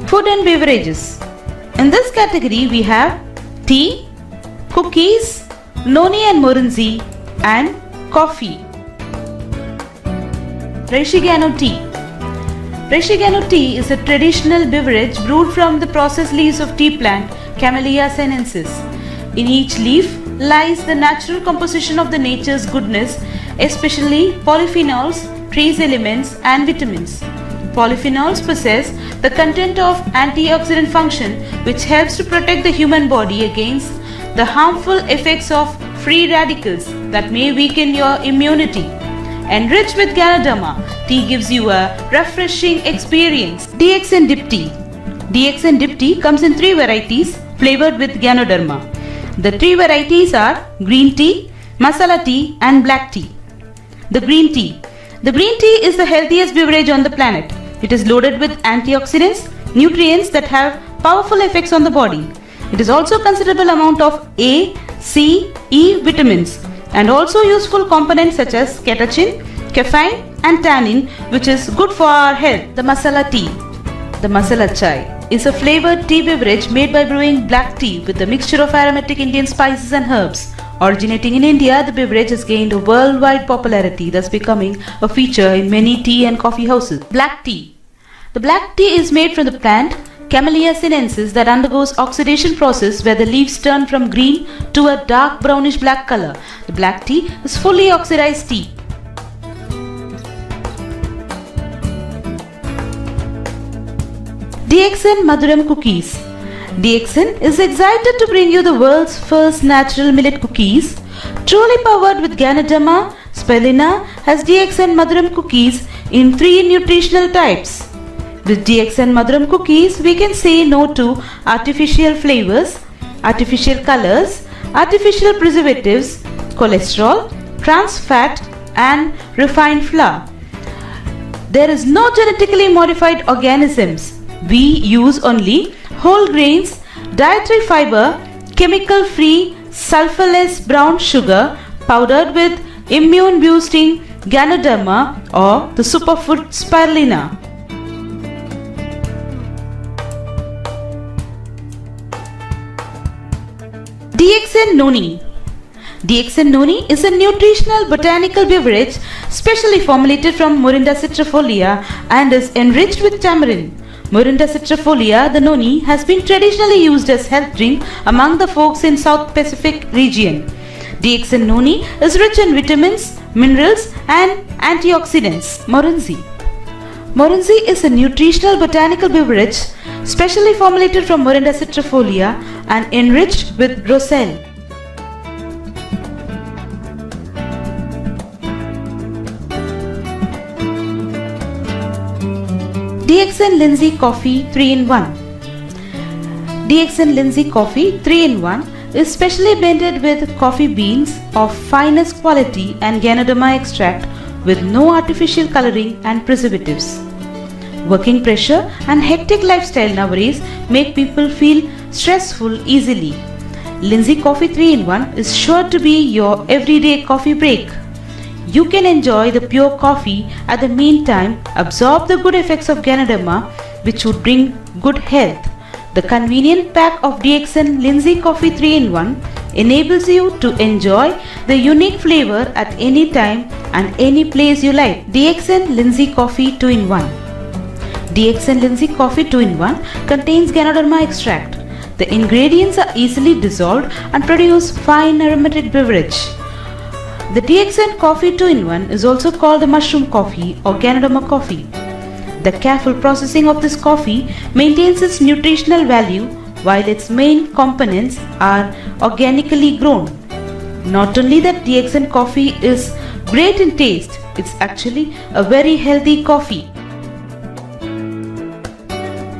Food and beverages. In this category we have tea, cookies, noni and morinzi, and coffee. Reishigano tea. Reishigano tea is a traditional beverage brewed from the processed leaves of tea plant Camellia sinensis. In each leaf lies the natural composition of the nature's goodness, especially polyphenols, trace elements, and vitamins. Polyphenols possess the content of antioxidant function, which helps to protect the human body against the harmful effects of free radicals that may weaken your immunity. Enriched with Ganoderma, tea gives you a refreshing experience. DXN Dip Tea. DXN Dip Tea comes in 3 varieties flavored with Ganoderma. The 3 varieties are green tea, masala tea, and black tea. The green tea. The green tea is the healthiest beverage on the planet. It is loaded with antioxidants, nutrients that have powerful effects on the body. It is also considerable amount of A, C, E vitamins and also useful components such as catechin, caffeine and tannin, which is good for our health. The masala tea. The masala chai is a flavored tea beverage made by brewing black tea with a mixture of aromatic Indian spices and herbs. Originating in India, the beverage has gained a worldwide popularity, thus becoming a feature in many tea and coffee houses. Black tea. The black tea is made from the plant Camellia sinensis that undergoes oxidation process where the leaves turn from green to a dark brownish black color. The black tea is fully oxidized tea. DXN Madhuram Cookies. DXN is excited to bring you the world's first natural millet cookies. Truly powered with Ganoderma, Spirulina has DXN Madhuram cookies in 3 nutritional types. With DXN Madhuram cookies, we can say no to artificial flavors, artificial colors, artificial preservatives, cholesterol, trans fat, and refined flour. There is no genetically modified organisms. We use only whole grains, dietary fiber, chemical-free, sulfurless brown sugar powdered with immune-boosting Ganoderma or the superfood Spirulina. DXN Noni. DXN Noni is a nutritional botanical beverage specially formulated from Morinda citrifolia and is enriched with tamarind. Morinda citrifolia, the noni, has been traditionally used as health drink among the folks in South Pacific region. DXN Noni is rich in vitamins, minerals and antioxidants. Morinzi. Morinzi is a nutritional botanical beverage specially formulated from Morinda citrifolia and enriched with roselle. DXN Lindsay Coffee 3-in-1. DXN Lindsay Coffee 3-in-1 is specially blended with coffee beans of finest quality and Ganoderma extract with no artificial coloring and preservatives. Working pressure and hectic lifestyle nowadays make people feel stressful easily. Lindsay Coffee 3-in-1 is sure to be your everyday coffee break. You can enjoy the pure coffee, at the meantime absorb the good effects of Ganoderma, which would bring good health. The convenient pack of DXN Lindsay Coffee 3-in-1 enables you to enjoy the unique flavor at any time and any place you like. DXN Lindsay Coffee 2-in-1. DXN Lindsay Coffee 2-in-1 contains Ganoderma extract. The ingredients are easily dissolved and produce fine aromatic beverage. The DXN Coffee 2-in-1 is also called the mushroom coffee or Ganoderma coffee. The careful processing of this coffee maintains its nutritional value while its main components are organically grown. Not only that DXN coffee is great in taste, it's actually a very healthy coffee.